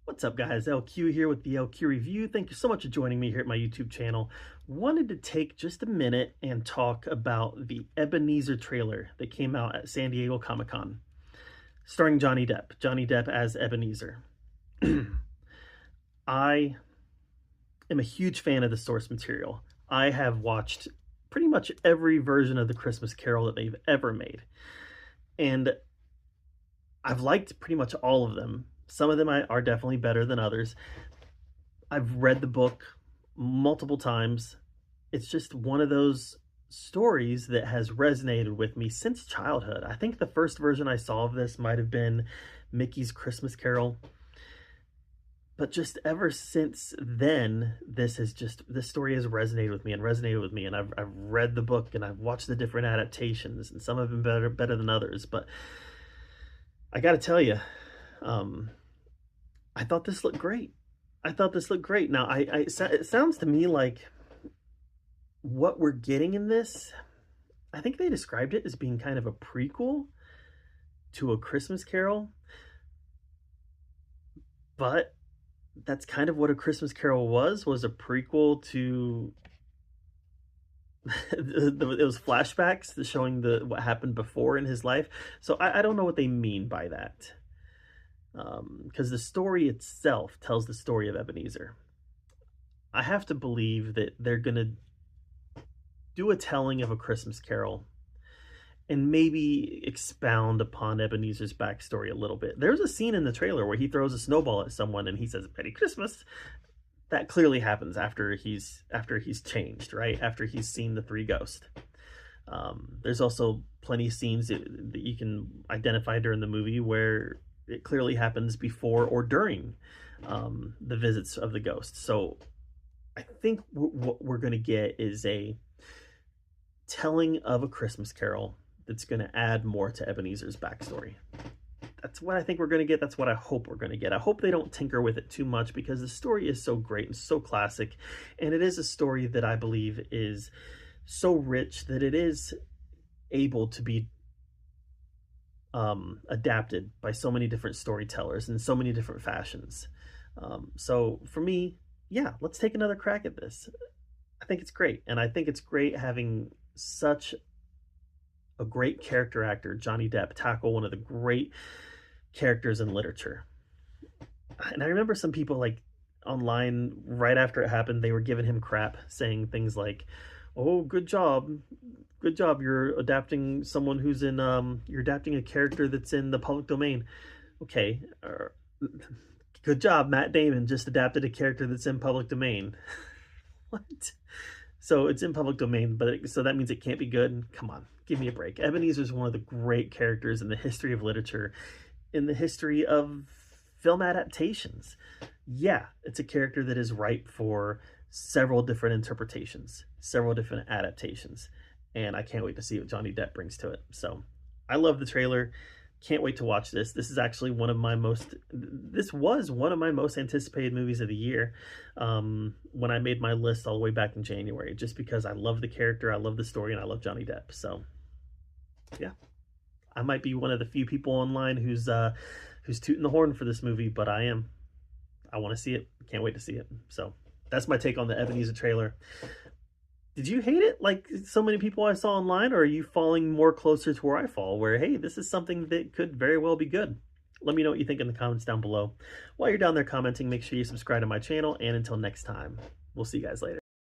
What's up, guys? LQ here with the LQ Review. Thank you so much for joining me here at my YouTube channel. Wanted to take just a minute and talk about the Ebenezer trailer that came out at San Diego Comic-Con, starring Johnny Depp. Johnny Depp as Ebenezer. I am a huge fan of the source material. I have watched pretty much every version of the Christmas Carol that they've ever made. And I've liked pretty much all of them. Some of them are definitely better than others. I've read the book multiple times. It's just one of those stories that has resonated with me since childhood. I think the first version I saw of this might have been Mickey's Christmas Carol. But just ever since then, this story has resonated with me. And I've read the book and I've watched the different adaptations, and some have been better than others. But I got to tell you, I thought this looked great. Now, it sounds to me like what we're getting in this, I think they described it as being kind of a prequel to A Christmas Carol. But that's kind of what A Christmas Carol was a prequel to it was flashbacks showing what happened before in his life. So I don't know what they mean by that. Because the story itself tells the story of Ebenezer. I have to believe that they're going to do a telling of A Christmas Carol and maybe expound upon Ebenezer's backstory a little bit. There's a scene in the trailer where he throws a snowball at someone and he says, "Merry Christmas." That clearly happens after he's changed, right? After he's seen the three ghosts. There's also plenty of scenes that you can identify during the movie where it clearly happens before or during the visits of the ghosts. So I think what we're going to get is a telling of A Christmas Carol that's going to add more to Ebenezer's backstory. That's what I think we're going to get. That's what I hope we're going to get. I hope they don't tinker with it too much, because the story is so great and so classic. And it is a story that I believe is so rich that it is able to be adapted by so many different storytellers in so many different fashions. So for me, yeah, let's take another crack at this. I think it's great. And I think it's great having such a great character actor, Johnny Depp, tackle one of the great characters in literature. And I remember some people like online right after it happened, they were giving him crap, saying things like, "Oh, good job. Good job. You're adapting someone who's in, you're adapting a character that's in the public domain." Okay. Good job. Matt Damon just adapted a character that's in public domain. What? So it's in public domain, but so that means it can't be good? Come on, give me a break. Ebenezer is one of the great characters in the history of literature, in the history of film adaptations. Yeah, it's a character that is ripe for several different interpretations, several different adaptations, and I can't wait to see what Johnny Depp brings to it. So I love the trailer. Can't wait to watch this. This was one of my most anticipated movies of the year when I made my list all the way back in January, just because I love the character, I love the story, and I love Johnny Depp. So yeah, I might be one of the few people online who's tooting the horn for this movie, but I am. I want to see it. Can't wait to see it. So that's my take on the Ebenezer trailer. Did you hate it like so many people I saw online, or are you falling more closer to where I fall, where, hey, this is something that could very well be good? Let me know what you think in the comments down below. While you're down there commenting, make sure you subscribe to my channel, and until next time, we'll see you guys later.